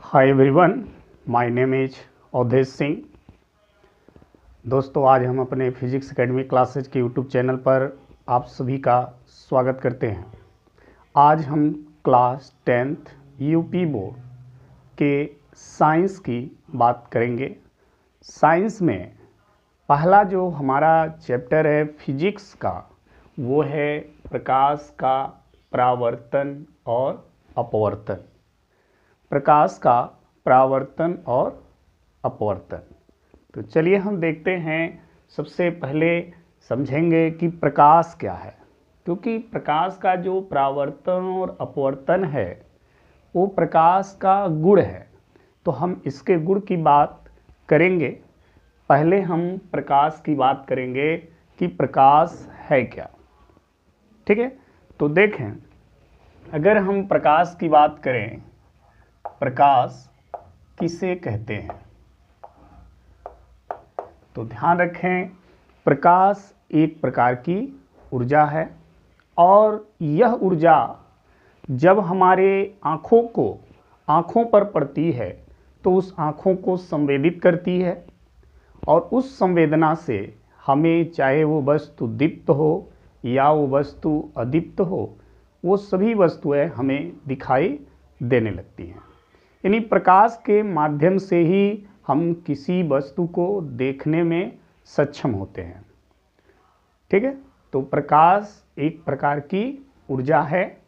Hi everyone, my name is Avdhesh Singh. दोस्तों, आज हम अपने फिजिक्स एकेडमी क्लासेज के यूट्यूब चैनल पर आप सभी का स्वागत करते हैं। आज हम क्लास 10th यूपी बोर्ड के साइंस की बात करेंगे। साइंस में पहला जो हमारा चैप्टर है फिजिक्स का, वो है प्रकाश का परावर्तन और अपवर्तन। प्रकाश का परावर्तन और अपवर्तन। तो चलिए हम देखते हैं। सबसे पहले समझेंगे कि प्रकाश क्या है, क्योंकि प्रकाश का जो परावर्तन और अपवर्तन है वो प्रकाश का गुण है। तो हम इसके गुण की बात करेंगे। पहले हम प्रकाश की बात करेंगे कि प्रकाश है क्या। ठीक है, तो देखें, अगर हम प्रकाश की बात करें, प्रकाश किसे कहते हैं, तो ध्यान रखें, प्रकाश एक प्रकार की ऊर्जा है और यह ऊर्जा जब हमारे आँखों पर पड़ती है तो उस आँखों को संवेदित करती है और उस संवेदना से हमें, चाहे वो वस्तु दीप्त हो या वो वस्तु अदीप्त हो, वो सभी वस्तुएं हमें दिखाई देने लगती हैं। यानी प्रकाश के माध्यम से ही हम किसी वस्तु को देखने में सक्षम होते हैं। ठीक है, तो प्रकाश एक प्रकार की ऊर्जा है।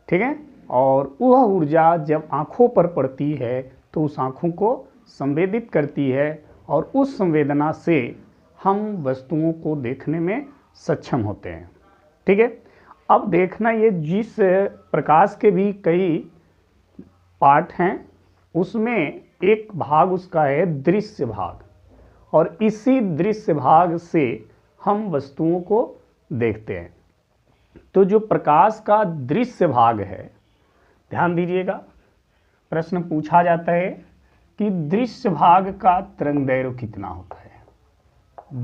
ठीक है, और वह ऊर्जा जब आँखों पर पड़ती है तो उस आँखों को संवेदित करती है और उस संवेदना से हम वस्तुओं को देखने में सक्षम होते हैं। ठीक है, अब देखना, ये जिस प्रकाश के भी कई पार्ट हैं, उसमें एक भाग उसका है दृश्य भाग, और इसी दृश्य भाग से हम वस्तुओं को देखते हैं। तो जो प्रकाश का दृश्य भाग है, ध्यान दीजिएगा, प्रश्न पूछा जाता है कि दृश्य भाग का तरंगदैर्घ्य कितना होता है।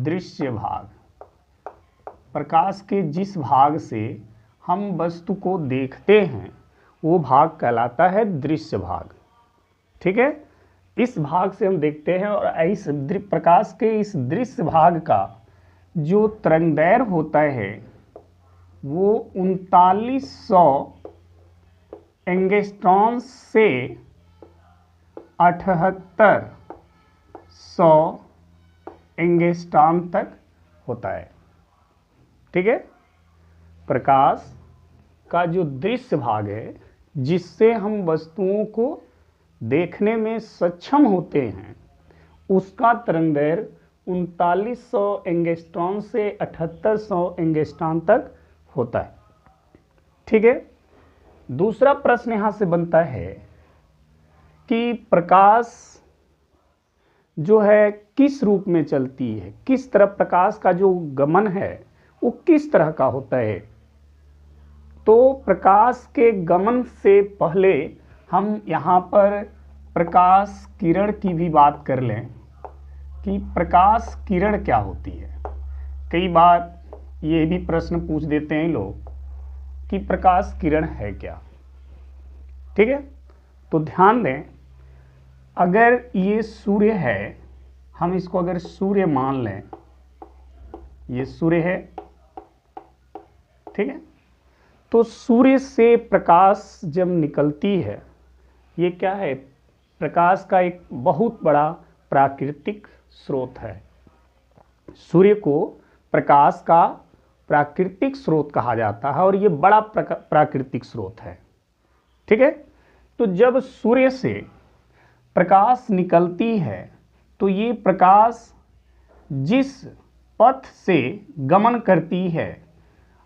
दृश्य भाग, प्रकाश के जिस भाग से हम वस्तु को देखते हैं वो भाग कहलाता है दृश्य भाग। ठीक है, इस भाग से हम देखते हैं और इस प्रकाश के इस दृश्य भाग का जो तरंगदैर्घ्य होता है वो 3900 एंगस्ट्रॉम से 7800 एंगस्ट्रॉम तक होता है। ठीक है, प्रकाश का जो दृश्य भाग है जिससे हम वस्तुओं को देखने में सक्षम होते हैं, उसका तरंगदैर्घ्य 3900 एंगस्ट्रॉम से 7800 एंगस्ट्रॉम तक होता है। ठीक है, दूसरा प्रश्न यहाँ से बनता है कि प्रकाश जो है किस रूप में चलती है, किस तरह प्रकाश का जो गमन है वो किस तरह का होता है। तो प्रकाश के गमन से पहले हम यहाँ पर प्रकाश किरण की भी बात कर लें कि प्रकाश किरण क्या होती है। कई बार ये भी प्रश्न पूछ देते हैं लोग कि प्रकाश किरण है क्या। ठीक है, तो ध्यान दें, अगर ये सूर्य है, हम इसको अगर सूर्य मान लें, ये सूर्य है। ठीक है, तो सूर्य से प्रकाश जब निकलती है, ये क्या है, प्रकाश का एक बहुत बड़ा प्राकृतिक स्रोत है। सूर्य को प्रकाश का प्राकृतिक स्रोत कहा जाता है और ये बड़ा प्राकृतिक स्रोत है। ठीक है, तो जब सूर्य से प्रकाश निकलती है तो ये प्रकाश जिस पथ से गमन करती है,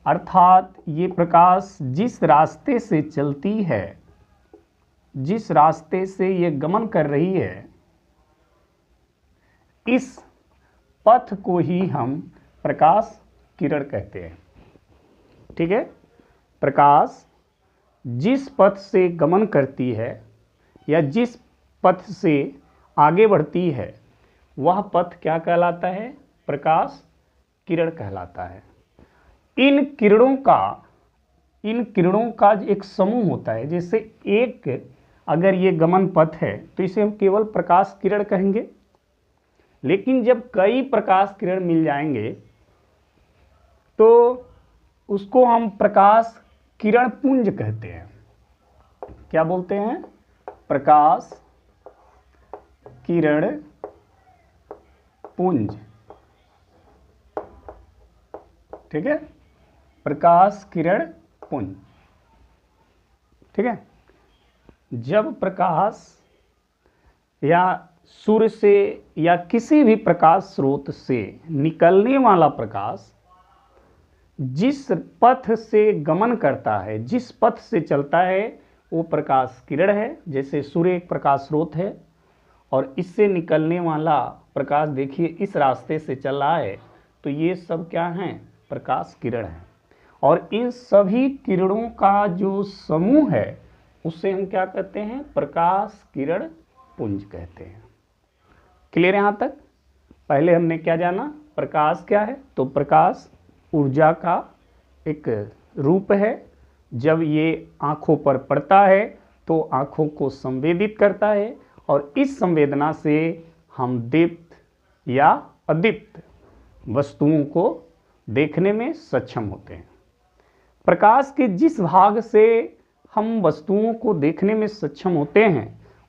अर्थात ये प्रकाश जिस रास्ते से चलती है, जिस रास्ते से ये गमन कर रही है, इस पथ को ही हम प्रकाश किरण कहते हैं। ठीक है, प्रकाश जिस पथ से गमन करती है या जिस पथ से आगे बढ़ती है, वह पथ क्या कहलाता है, प्रकाश किरण कहलाता है। इन किरणों का एक समूह होता है। जैसे एक अगर ये गमन पथ है तो इसे हम केवल प्रकाश किरण कहेंगे। लेकिन जब कई प्रकाश किरण मिल जाएंगे तो उसको हम प्रकाश किरण पुंज कहते हैं। क्या बोलते हैं? प्रकाश किरण पुंज। ठीक है, प्रकाश किरण पुंज। ठीक है, जब प्रकाश या सूर्य से या किसी भी प्रकाश स्रोत से निकलने वाला प्रकाश जिस पथ से गमन करता है, जिस पथ से चलता है, वो प्रकाश किरण है। जैसे सूर्य एक प्रकाश स्रोत है और इससे निकलने वाला प्रकाश देखिए इस रास्ते से चल रहा है, तो ये सब क्या हैं? प्रकाश किरण है। और इन सभी किरणों का जो समूह है उसे हम क्या कहते हैं? प्रकाश किरण पुंज कहते हैं। क्लियर यहाँ तक? पहले हमने क्या जाना? प्रकाश क्या है? तो प्रकाश ऊर्जा का एक रूप है। जब ये आँखों पर पड़ता है तो आँखों को संवेदित करता है और इस संवेदना से हम दीप्त या अदीप्त वस्तुओं को देखने में सक्षम होते हैं। प्रकाश के जिस भाग से हम वस्तुओं को देखने में सक्षम होते हैं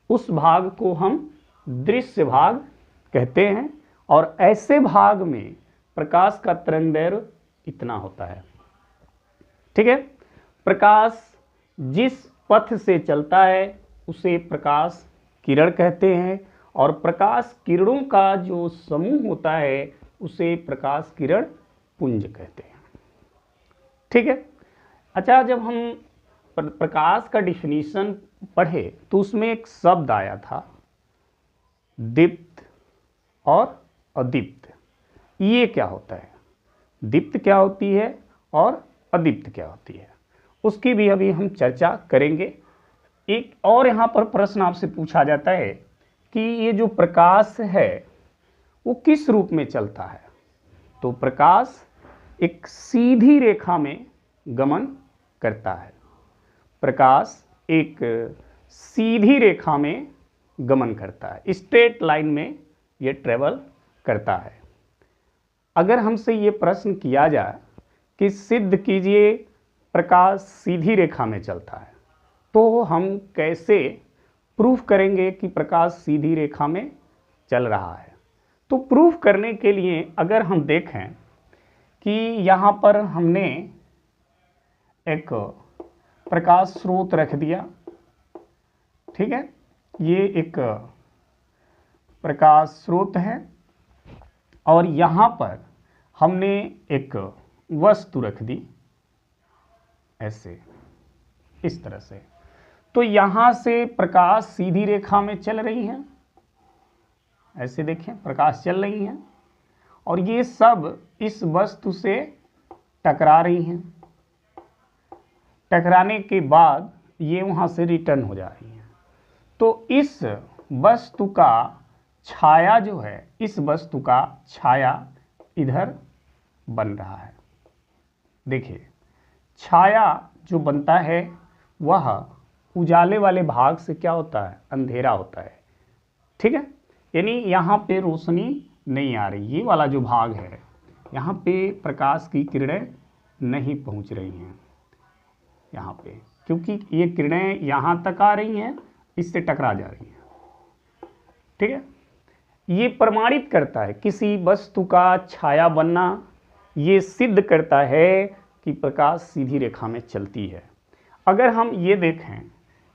उस भाग को हम दृश्य भाग कहते हैं। और ऐसे भाग में प्रकाश का तरंगदैर्घ्य इतना होता है। ठीक है, प्रकाश जिस पथ से चलता है उसे प्रकाश किरण कहते हैं और प्रकाश किरणों का जो समूह होता है उसे प्रकाश किरण पुंज कहते हैं। ठीक है, अच्छा, जब हम प्रकाश का डिफिनीशन पढ़े तो उसमें एक शब्द आया था दीप्त और अदीप्त। ये क्या होता है? दीप्त क्या होती है और अदीप्त क्या होती है, उसकी भी अभी हम चर्चा करेंगे। एक और यहाँ पर प्रश्न आपसे पूछा जाता है कि ये जो प्रकाश है वो किस रूप में चलता है? तो प्रकाश एक सीधी रेखा में गमन करता है। प्रकाश एक सीधी रेखा में गमन करता है, स्ट्रेट लाइन में ये ट्रेवल करता है। अगर हमसे ये प्रश्न किया जाए कि सिद्ध कीजिए प्रकाश सीधी रेखा में चलता है, तो हम कैसे प्रूफ करेंगे कि प्रकाश सीधी रेखा में चल रहा है? तो प्रूफ करने के लिए अगर हम देखें कि यहाँ पर हमने एक प्रकाश स्रोत रख दिया। ठीक है, ये एक प्रकाश स्रोत है और यहाँ पर हमने एक वस्तु रख दी ऐसे, इस तरह से। तो यहाँ से प्रकाश सीधी रेखा में चल रही है, ऐसे देखें प्रकाश चल रही है और ये सब इस वस्तु से टकरा रही हैं। टकराने के बाद ये वहाँ से रिटर्न हो जा रही हैं। तो इस वस्तु का छाया जो है, इस वस्तु का छाया इधर बन रहा है। देखिए, छाया जो बनता है वह उजाले वाले भाग से क्या होता है? अंधेरा होता है। ठीक है, यानी यहाँ पे रोशनी नहीं आ रही, ये वाला जो भाग है यहाँ पे प्रकाश की किरणें नहीं पहुँच रही हैं यहाँ पे, क्योंकि ये किरणें यहाँ तक आ रही हैं, इससे टकरा जा रही हैं। ठीक है, ये प्रमाणित करता है किसी वस्तु का छाया बनना, ये सिद्ध करता है कि प्रकाश सीधी रेखा में चलती है। अगर हम ये देखें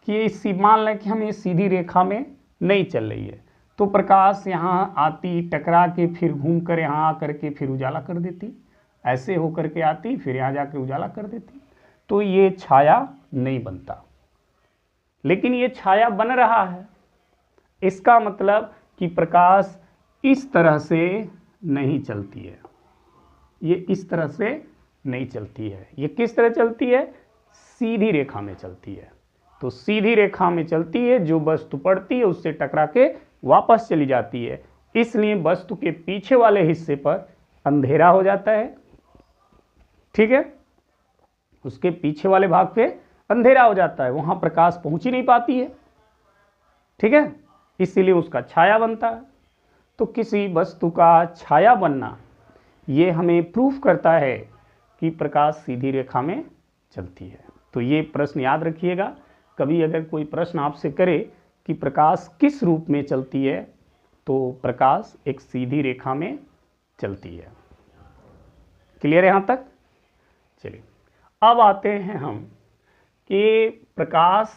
कि ये मान लें कि हम ये सीधी रेखा में नहीं चल रही है, तो प्रकाश यहाँ आती, टकरा के फिर घूम कर यहाँ आकर के फिर उजाला कर देती, ऐसे होकर के आती फिर यहाँ जाके उजाला कर देती, तो ये छाया नहीं बनता। लेकिन ये छाया बन रहा है, इसका मतलब कि प्रकाश इस तरह से नहीं चलती है, ये इस तरह से नहीं चलती है। ये किस तरह चलती है? सीधी रेखा में चलती है। तो सीधी रेखा में चलती है, जो वस्तु पड़ती है उससे टकरा के वापस चली जाती है, इसलिए वस्तु के पीछे वाले हिस्से पर अंधेरा हो जाता है। ठीक है, उसके पीछे वाले भाग पे अंधेरा हो जाता है, वहां प्रकाश पहुंच ही नहीं पाती है। ठीक है, इसीलिए उसका छाया बनता है। तो किसी वस्तु का छाया बनना ये हमें प्रूफ करता है कि प्रकाश सीधी रेखा में चलती है। तो ये प्रश्न याद रखिएगा, कभी अगर कोई प्रश्न आपसे करे कि प्रकाश किस रूप में चलती है, तो प्रकाश एक सीधी रेखा में चलती है। क्लियर है यहाँ तक? चलिए अब आते हैं हम कि प्रकाश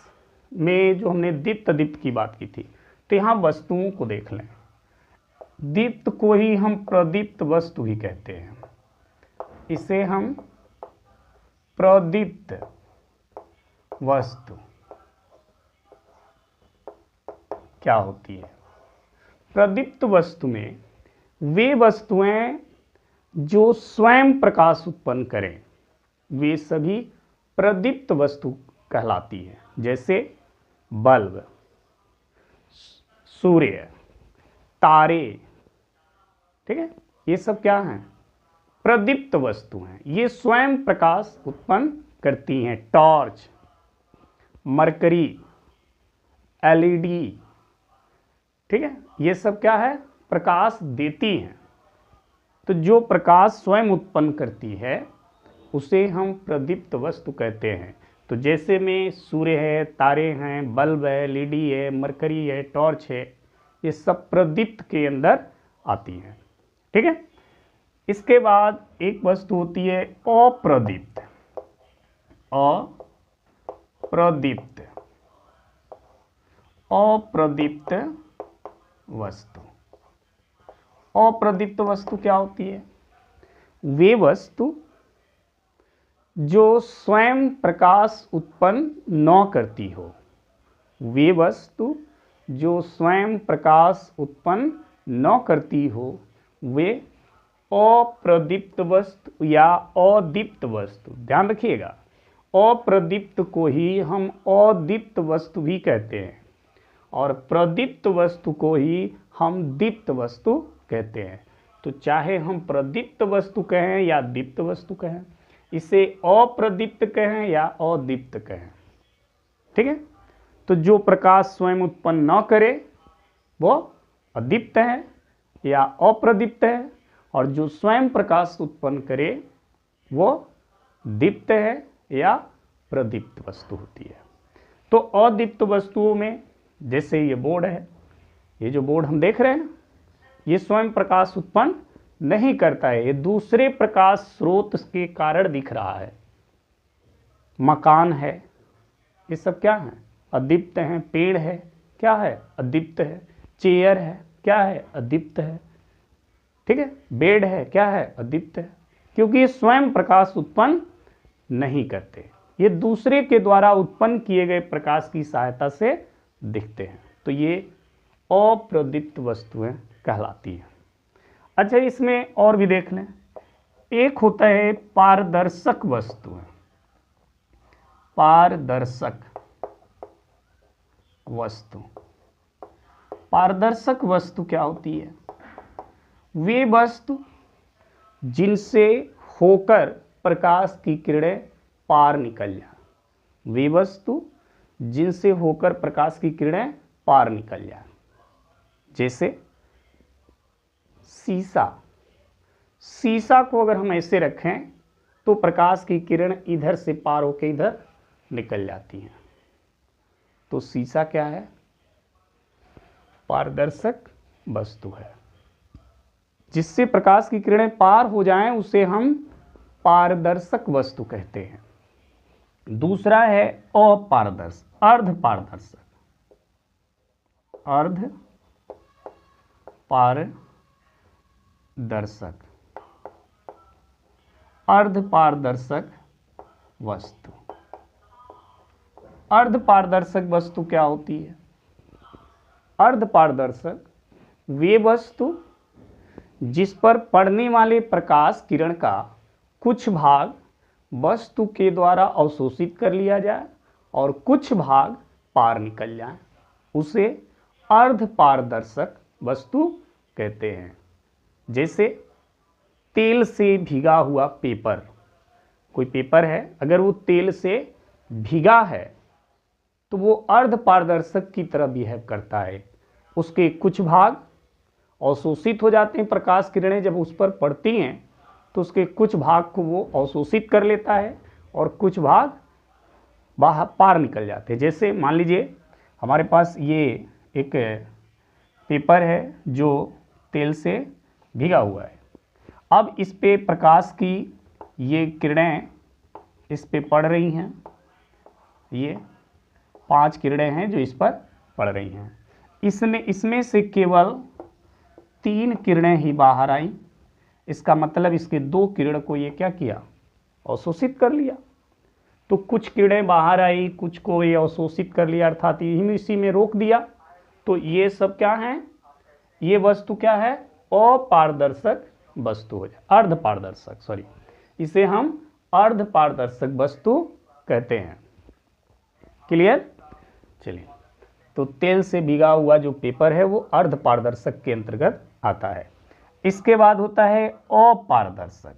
में जो हमने दीप्त दीप्त की बात की थी, तो यहाँ वस्तुओं को देख लें। दीप्त को ही हम प्रदीप्त वस्तु भी कहते हैं। इसे हम प्रदीप्त वस्तु क्या होती है? प्रदीप्त वस्तु में वे वस्तुएं जो स्वयं प्रकाश उत्पन्न करें, वे सभी प्रदीप्त वस्तु कहलाती है। जैसे बल्ब, सूर्य, तारे, ठीक है, ये सब क्या हैं? प्रदीप्त वस्तु हैं, ये स्वयं प्रकाश उत्पन्न करती हैं। टॉर्च, मरकरी, एलईडी, ठीक है, ये सब क्या है? प्रकाश देती हैं। तो जो प्रकाश स्वयं उत्पन्न करती है उसे हम प्रदीप्त वस्तु कहते हैं। तो जैसे में सूर्य है, तारे हैं, बल्ब है, एलईडी है, मरकरी है, टॉर्च है, ये सब प्रदीप्त के अंदर आती हैं। ठीक है, इसके बाद एक वस्तु होती है अप्रदीप्त। अप्रदीप्त, अप्रदीप्त वस्तु। अप्रदीप्त वस्तु क्या होती है? वे वस्तु जो स्वयं प्रकाश उत्पन्न न करती हो। वे वस्तु जो स्वयं प्रकाश उत्पन्न न करती हो, वे अप्रदीप्त वस्तु या अदीप्त वस्तु। ध्यान रखिएगा, अप्रदीप्त को ही हम अदीप्त वस्तु भी कहते हैं और प्रदीप्त वस्तु को ही हम दीप्त वस्तु कहते हैं। तो चाहे हम प्रदीप्त वस्तु कहें या दीप्त वस्तु कहें, इसे अप्रदीप्त कहें या अदीप्त कहें, ठीक है। तो जो प्रकाश स्वयं उत्पन्न न करे वो अदीप्त है या अप्रदीप्त है, और जो स्वयं प्रकाश उत्पन्न करे वो दीप्त है या प्रदीप्त वस्तु होती है। तो अदीप्त वस्तुओं में जैसे ये बोर्ड है, ये जो बोर्ड हम देख रहे हैं, ये स्वयं प्रकाश उत्पन्न नहीं करता है, ये दूसरे प्रकाश स्रोत के कारण दिख रहा है। मकान है, ये सब क्या है? अदीप्त हैं। पेड़ है, क्या है? अदीप्त है। चेयर है, क्या है? अदीप्त है। ठीक है, बेड है, क्या है? अदीप्त है, क्योंकि ये स्वयं प्रकाश उत्पन्न नहीं करते, ये दूसरे के द्वारा उत्पन्न किए गए प्रकाश की सहायता से दिखते हैं। तो ये अप्रदीप्त वस्तुएं कहलाती हैं। अच्छा, इसमें और भी देख लें, एक होता है पारदर्शक वस्तुएं। पारदर्शक वस्तु, पारदर्शक वस्तु क्या होती है? वे वस्तु जिनसे होकर प्रकाश की किरणें पार निकल जाए। वे वस्तु जिनसे होकर प्रकाश की किरणें पार निकल जाए। जैसे शीशा, शीशा को अगर हम ऐसे रखें तो प्रकाश की किरण इधर से पार होकर इधर निकल जाती है। तो शीशा क्या है? पारदर्शक वस्तु है। जिससे प्रकाश की किरणें पार हो जाएं उसे हम पारदर्शक वस्तु कहते हैं। दूसरा है अपारदर्शक, अर्धपारदर्शक। अर्धपारदर्शक, अर्धपारदर्शक वस्तु। अर्धपारदर्शक वस्तु क्या होती है? अर्धपारदर्शक वे वस्तु जिस पर पड़ने वाले प्रकाश किरण का कुछ भाग वस्तु के द्वारा अवशोषित कर लिया जाए और कुछ भाग पार निकल जाए, उसे अर्धपारदर्शक वस्तु कहते हैं। जैसे तेल से भीगा हुआ पेपर, कोई पेपर है, अगर वो तेल से भीगा है तो वो अर्ध पारदर्शक की तरह बिहेव करता है। उसके कुछ भाग अवशोषित हो जाते हैं, प्रकाश किरणें जब उस पर पड़ती हैं तो उसके कुछ भाग को वो अवशोषित कर लेता है और कुछ भाग बाहर पार निकल जाते हैं। जैसे मान लीजिए हमारे पास ये एक पेपर है जो तेल से भीगा हुआ है। अब इस पे प्रकाश की ये किरणें इस पे पड़ रही हैं, ये 5 किरणें हैं जो इस पर पड़ रही हैं। इसमें से केवल 3 किरणें ही बाहर आई। इसका मतलब इसके 2 किरण को ये क्या किया, अवशोषित कर लिया। तो कुछ किरणें बाहर आई, कुछ को ये अवशोषित कर लिया, अर्थात इसी में रोक दिया। तो ये सब क्या है, ये वस्तु क्या है, अपारदर्शक वस्तु हो जाए, अर्ध पारदर्शक, सॉरी, इसे हम अर्ध पारदर्शक वस्तु कहते हैं। क्लियर? चलिए, तो तेल से भीगा हुआ जो पेपर है वो अर्ध पारदर्शक के अंतर्गत आता है। इसके बाद होता है अपारदर्शक,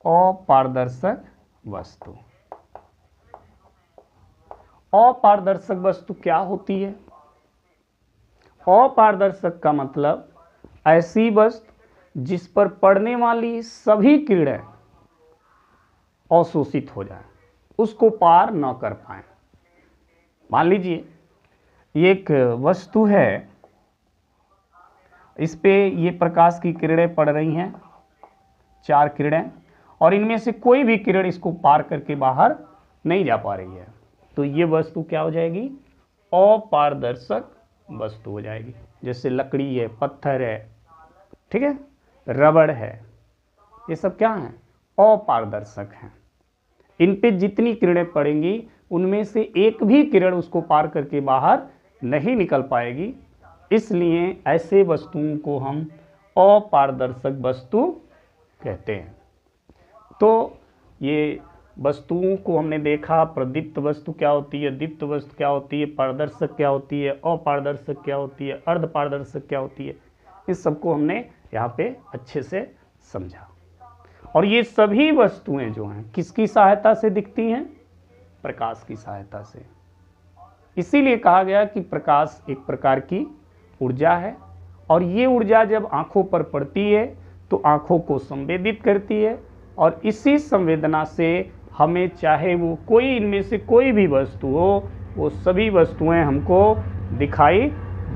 अपारदर्शक वस्तु। अपारदर्शक वस्तु क्या होती है? अपारदर्शक का मतलब ऐसी वस्तु जिस पर पड़ने वाली सभी किरणें अवशोषित हो जाए, उसको पार न कर पाए। मान लीजिए ये एक वस्तु है, इस पे ये प्रकाश की किरणें पड़ रही हैं, 4 किरणें, और इनमें से कोई भी किरण इसको पार करके बाहर नहीं जा पा रही है। तो ये वस्तु क्या हो जाएगी, अपारदर्शक वस्तु हो जाएगी। जैसे लकड़ी है, पत्थर है, ठीक है, रबड़ है, ये सब क्या हैं, अपारदर्शक हैं। इन पे जितनी किरणें पड़ेंगी उनमें से एक भी किरण उसको पार करके बाहर नहीं निकल पाएगी। इसलिए ऐसे वस्तुओं को हम अपारदर्शक वस्तु कहते हैं। तो ये वस्तुओं को हमने देखा, प्रदीप्त वस्तु क्या होती है, दीप्त वस्तु क्या होती है, पारदर्शक क्या होती है, अपारदर्शक क्या होती है, अर्ध पारदर्शक क्या होती है। इस सबको हमने यहाँ पे अच्छे से समझा। और ये सभी वस्तुएं जो हैं किसकी सहायता से दिखती हैं, प्रकाश की सहायता से। इसीलिए कहा गया कि प्रकाश एक प्रकार की ऊर्जा है, और ये ऊर्जा जब आंखों पर पड़ती है तो आंखों को संवेदित करती है, और इसी संवेदना से हमें चाहे वो कोई इनमें से कोई भी वस्तु हो, वो सभी वस्तुएं हमको दिखाई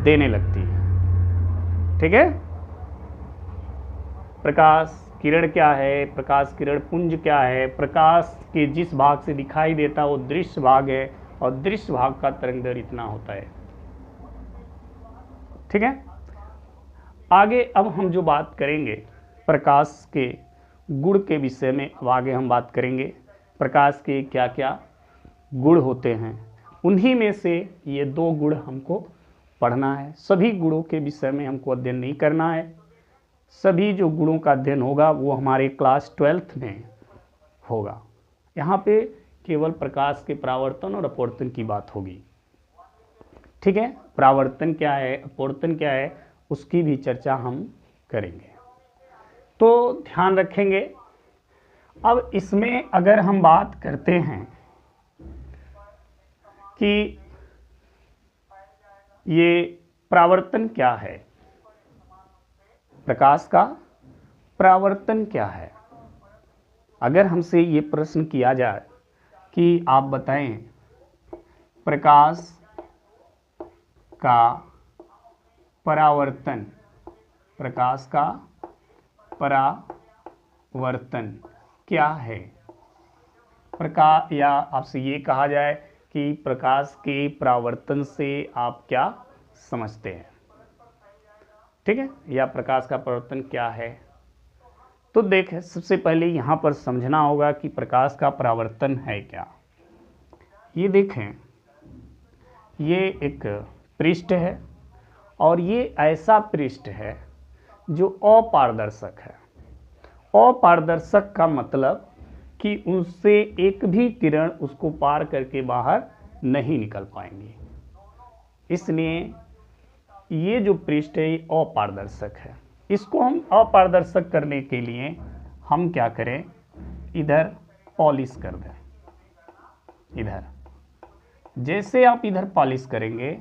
देने लगती हैं। ठीक है? प्रकाश किरण क्या है, प्रकाश किरण पुंज क्या है, प्रकाश के जिस भाग से दिखाई देता है वो दृश्य भाग है, और दृश्य भाग का तरंगदैर्घ्य इतना होता है। ठीक है? आगे अब हम जो बात करेंगे प्रकाश के गुण के विषय में, अब आगे हम बात करेंगे प्रकाश के क्या क्या गुण होते हैं। उन्हीं में से ये 2 गुण हमको पढ़ना है। सभी गुणों के विषय में हमको अध्ययन नहीं करना है। सभी जो गुणों का अध्ययन होगा वो हमारे क्लास 12th में होगा। यहाँ पे केवल प्रकाश के परावर्तन और अपवर्तन की बात होगी। ठीक है? परावर्तन क्या है, अपवर्तन क्या है, उसकी भी चर्चा हम करेंगे। तो ध्यान रखेंगे। अब इसमें अगर हम बात करते हैं कि ये परावर्तन क्या है, प्रकाश का परावर्तन क्या है, अगर हमसे ये प्रश्न किया जाए कि आप बताएं प्रकाश का परावर्तन, प्रकाश का परावर्तन क्या है, प्रकाश, या आपसे ये कहा जाए कि प्रकाश के परावर्तन से आप क्या समझते हैं। ठीक है? या प्रकाश का परावर्तन क्या है। तो देखें, सबसे पहले यहाँ पर समझना होगा कि प्रकाश का परावर्तन है क्या। ये देखें, ये एक पृष्ठ है, और ये ऐसा पृष्ठ है जो अपारदर्शक है। अपारदर्शक का मतलब कि उससे एक भी किरण उसको पार करके बाहर नहीं निकल पाएंगी। इसलिए ये जो पृष्ठ है ये अपारदर्शक है। इसको हम अपारदर्शक करने के लिए हम क्या करें, इधर पॉलिश कर दें। इधर जैसे आप इधर पॉलिश करेंगे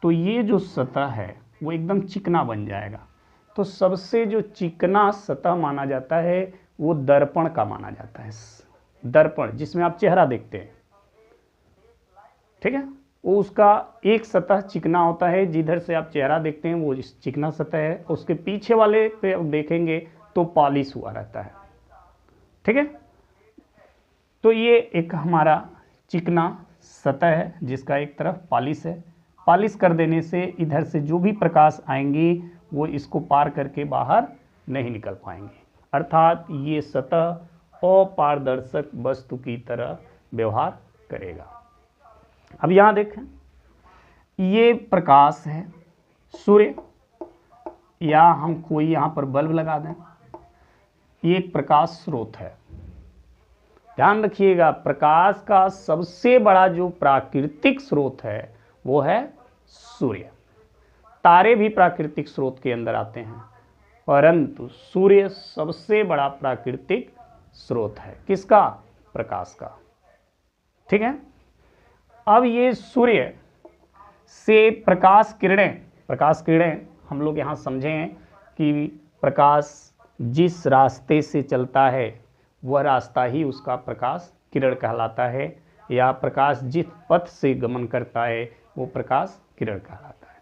तो ये जो सतह है वो एकदम चिकना बन जाएगा। तो सबसे जो चिकना सतह माना जाता है वो दर्पण का माना जाता है। दर्पण जिसमें आप चेहरा देखते हैं, ठीक है, वो उसका एक सतह चिकना होता है। जिधर से आप चेहरा देखते हैं वो चिकना सतह है, उसके पीछे वाले पे आप देखेंगे तो पॉलिश हुआ रहता है, ठीक है। तो ये एक हमारा चिकना सतह है जिसका एक तरफ पॉलिश है। पॉलिश कर देने से इधर से जो भी प्रकाश आएंगे वो इसको पार करके बाहर नहीं निकल पाएंगे, अर्थात ये सतह अपारदर्शक वस्तु की तरह व्यवहार करेगा। अब यहाँ देखें, ये प्रकाश है सूर्य, या हम कोई यहाँ पर बल्ब लगा दें, ये एक प्रकाश स्रोत है। ध्यान रखिएगा, प्रकाश का सबसे बड़ा जो प्राकृतिक स्रोत है वो है सूर्य। तारे भी प्राकृतिक स्रोत के अंदर आते हैं, परंतु सूर्य सबसे बड़ा प्राकृतिक स्रोत है। किसका? प्रकाश का, ठीक है। अब ये सूर्य से प्रकाश किरणें हम लोग यहाँ समझें कि प्रकाश जिस रास्ते से चलता है वह रास्ता ही उसका प्रकाश किरण कहलाता है, या प्रकाश जिस पथ से गमन करता है वो प्रकाश किरण कहलाता है।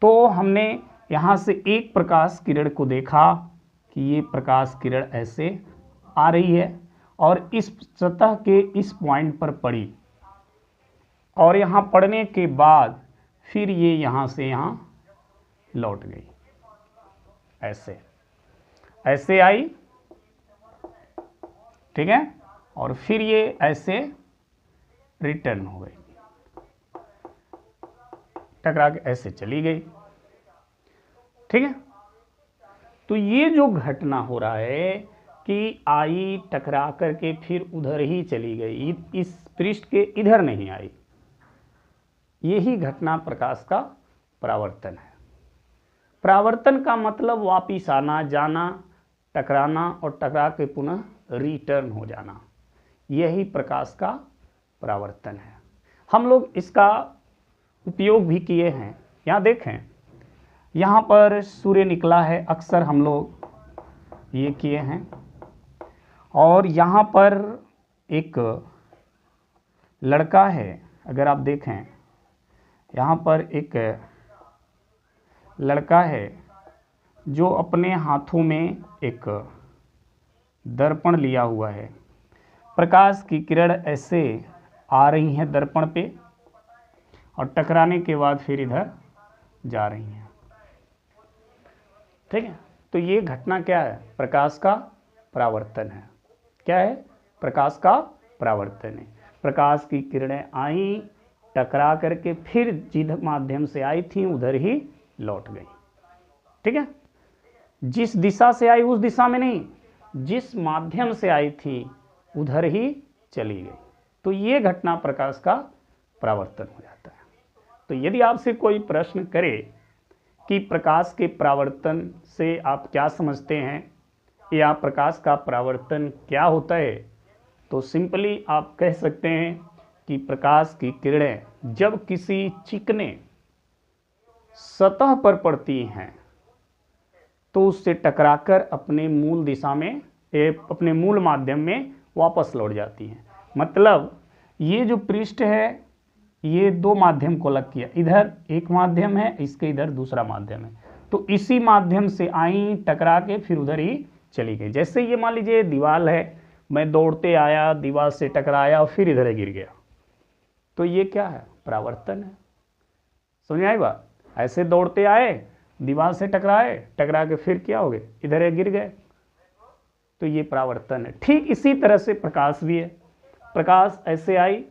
तो हमने यहाँ से एक प्रकाश किरण को देखा कि ये प्रकाश किरण ऐसे आ रही है और इस सतह के इस पॉइंट पर पड़ी, और यहाँ पड़ने के बाद फिर ये यहाँ से यहाँ लौट गई, ऐसे आई, ठीक है, और फिर ये ऐसे रिटर्न हो गई, टकरा के ऐसे चली गई, ठीक है। तो ये जो घटना हो रहा है कि आई, टकरा करके फिर उधर ही चली गई, इस पृष्ठ के इधर नहीं आई, यही घटना प्रकाश का परावर्तन है। परावर्तन का मतलब वापिस आना, जाना, टकराना और टकरा के पुनः रिटर्न हो जाना, यही प्रकाश का परावर्तन है। हम लोग इसका उपयोग भी किए हैं। यहाँ देखें, यहाँ पर सूर्य निकला है, अक्सर हम लोग ये किए हैं, और यहाँ पर एक लड़का है, अगर आप देखें यहाँ पर एक लड़का है जो अपने हाथों में एक दर्पण लिया हुआ है। प्रकाश की किरण ऐसे आ रही हैं दर्पण पे और टकराने के बाद फिर इधर जा रही हैं, ठीक है। तो ये घटना क्या है? प्रकाश का परावर्तन है। क्या है? प्रकाश का परावर्तन है। प्रकाश की किरणें आई, टकरा करके फिर जिस माध्यम से आई थी उधर ही लौट गई, ठीक है। जिस दिशा से आई उस दिशा में नहीं, जिस माध्यम से आई थी उधर ही चली गई। तो ये घटना प्रकाश का परावर्तन हो जाता है। तो यदि आपसे कोई प्रश्न करे कि प्रकाश के परावर्तन से आप क्या समझते हैं या प्रकाश का परावर्तन क्या होता है, तो सिंपली आप कह सकते हैं कि प्रकाश की किरणें जब किसी चिकने सतह पर पड़ती हैं तो उससे टकराकर अपने मूल दिशा में, अपने मूल माध्यम में वापस लौट जाती हैं। मतलब ये जो पृष्ठ है ये दो माध्यम को अलग किया, इधर एक माध्यम है, इसके इधर दूसरा माध्यम है, तो इसी माध्यम से आई, टकरा के फिर उधर ही चली गई। जैसे ये मान लीजिए दीवार है, मैं दौड़ते आया, दीवार से टकराया और फिर इधर गिर गया, तो ये क्या है? परावर्तन है। समझ आई बात? ऐसे दौड़ते आए, दीवार से टकराए, टकरा के फिर क्या हो गए? इधर गिर गए, तो ये परावर्तन है। ठीक इसी तरह से प्रकाश भी है। प्रकाश ऐसे आई,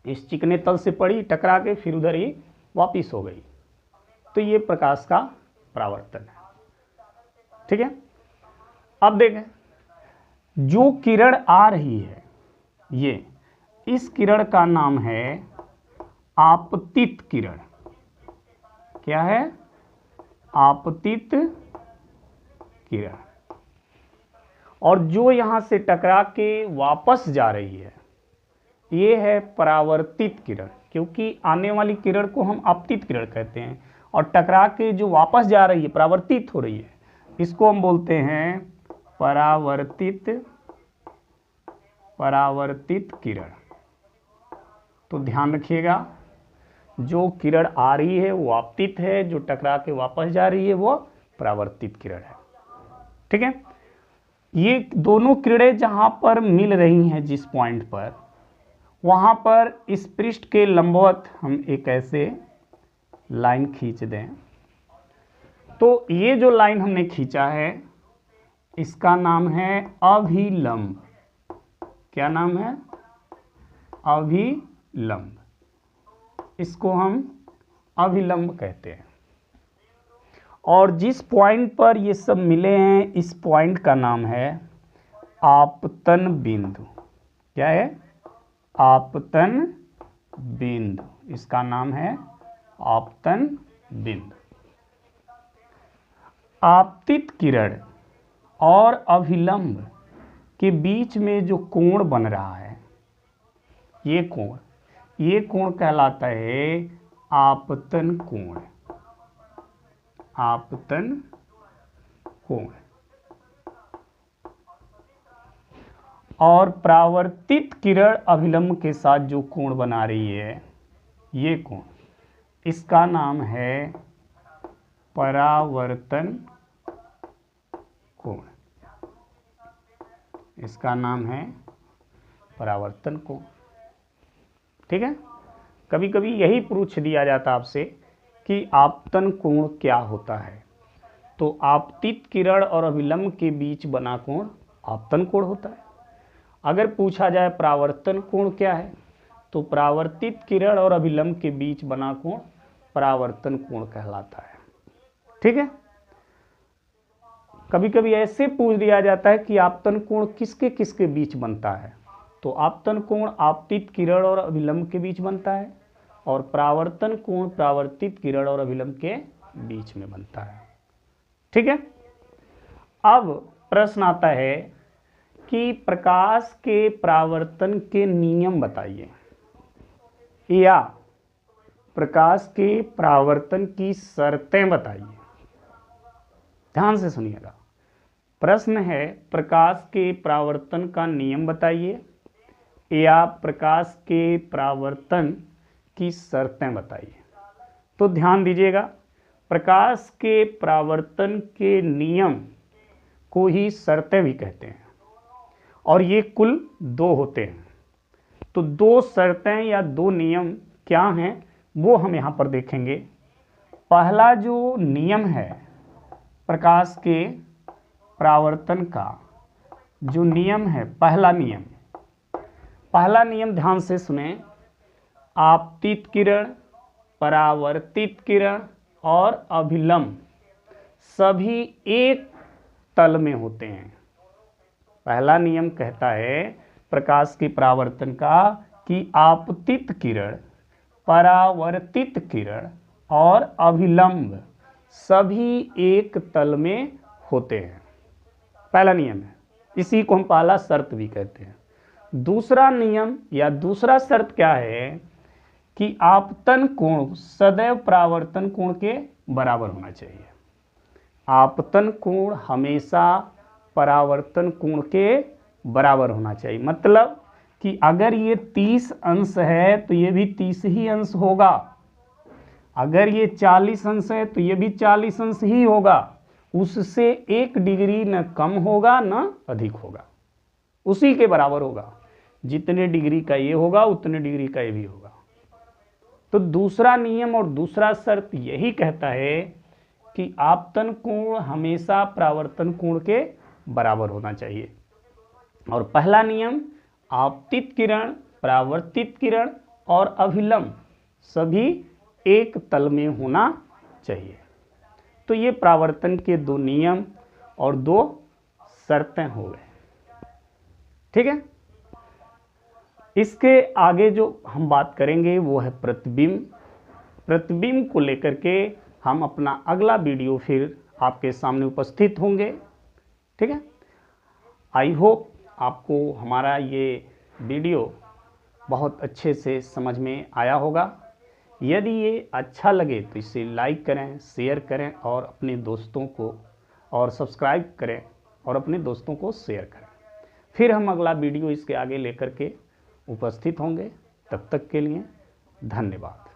इस चिकने तल से पड़ी, टकरा के फिर उधर ही वापिस हो गई, तो ये प्रकाश का परावर्तन है, ठीक है। अब देखें, जो किरण आ रही है ये, इस किरण का नाम है आपतित किरण। क्या है? आपतित किरण। और जो यहाँ से टकरा के वापस जा रही है ये है परावर्तित किरण, क्योंकि आने वाली किरण को हम आपतित किरण कहते हैं, और टकरा के जो वापस जा रही है परावर्तित हो रही है इसको हम बोलते हैं परावर्तित किरण। तो ध्यान रखिएगा, जो किरण आ रही है वो आपतित है, जो टकरा के वापस जा रही है वो परावर्तित किरण है। ठीक है, ये दोनों किरणें जहां पर मिल रही हैं जिस पॉइंट पर, वहां पर इस पृष्ठ के लंबवत हम एक ऐसे लाइन खींच दें। तो ये जो लाइन हमने खींचा है इसका नाम है अभिलंब। क्या नाम है? अभिलंब। इसको हम अभिलंब कहते हैं। और जिस पॉइंट पर ये सब मिले हैं इस पॉइंट का नाम है आपतन बिंदु। क्या है? आपतन बिंदु। इसका नाम है आपतन बिंदु। आपतित किरण और अभिलंब के बीच में जो कोण बन रहा है ये कोण कहलाता है आपतन कोण। आपतन कोण। और परावर्तित किरण अभिलंब के साथ जो कोण बना रही है ये कोण, इसका नाम है परावर्तन कोण। इसका नाम है परावर्तन कोण। ठीक है, कभी कभी यही पूछ दिया जाता आपसे कि आपतन कोण क्या होता है। तो आपतित किरण और अभिलंब के बीच बना कोण आपतन कोण होता है। अगर पूछा जाए परावर्तन कोण क्या है, तो परावर्तित किरण और अभिलंब के बीच बना कोण परावर्तन कोण कहलाता है। ठीक है, कभी कभी ऐसे पूछ दिया जाता है कि आपतन कोण किसके किसके बीच बनता है, तो आपतन कोण आपतित किरण और अभिलंब के बीच बनता है, और परावर्तन कोण परावर्तित किरण और अभिलंब के बीच में बनता है। ठीक है, अब प्रश्न आता है कि प्रकाश के परावर्तन के नियम बताइए, या प्रकाश के परावर्तन की शर्तें बताइए। ध्यान से सुनिएगा, प्रश्न है प्रकाश के परावर्तन का नियम बताइए या प्रकाश के परावर्तन की शर्तें बताइए। तो ध्यान दीजिएगा, प्रकाश के परावर्तन के नियम को ही शर्तें भी कहते हैं, और ये कुल 2 होते हैं। तो 2 शर्तें या 2 नियम क्या हैं वो हम यहाँ पर देखेंगे। पहला जो नियम है प्रकाश के परावर्तन का, जो नियम है, पहला नियम ध्यान से सुने, आपतित किरण, परावर्तित किरण और अभिलंब सभी एक तल में होते हैं। पहला नियम कहता है प्रकाश के परावर्तन का कि आपतित किरण, परावर्तित किरण और अभिलंब सभी एक तल में होते हैं। पहला नियम है, इसी को हम पहला शर्त भी कहते हैं। दूसरा नियम या दूसरा शर्त क्या है कि आपतन कोण सदैव परावर्तन कोण के बराबर होना चाहिए। आपतन कोण हमेशा परावर्तन कोण के बराबर होना चाहिए। मतलब कि अगर ये 30 अंश है तो ये भी 30 ही अंश होगा, अगर ये 40 अंश है तो ये भी 40 अंश ही होगा, उससे 1 डिग्री न कम होगा न अधिक होगा, उसी के बराबर होगा। जितने डिग्री का ये होगा उतने डिग्री का ये भी होगा। तो दूसरा नियम और दूसरा शर्त यही कहता है कि आपतन कोण हमेशा परावर्तन कोण के बराबर होना चाहिए। और पहला नियम आपतित किरण, परावर्तित किरण और अभिलंब सभी एक तल में होना चाहिए। तो ये परावर्तन के 2 नियम और 2 शर्तें हो गए। ठीक है, इसके आगे जो हम बात करेंगे वो है प्रतिबिंब। प्रतिबिंब को लेकर के हम अपना अगला वीडियो फिर आपके सामने उपस्थित होंगे। ठीक है, आई होप आपको हमारा ये वीडियो बहुत अच्छे से समझ में आया होगा। यदि ये अच्छा लगे तो इसे लाइक करें, शेयर करें और अपने दोस्तों को, और सब्सक्राइब करें और अपने दोस्तों को शेयर करें। फिर हम अगला वीडियो इसके आगे लेकर के उपस्थित होंगे। तब तक के लिए धन्यवाद।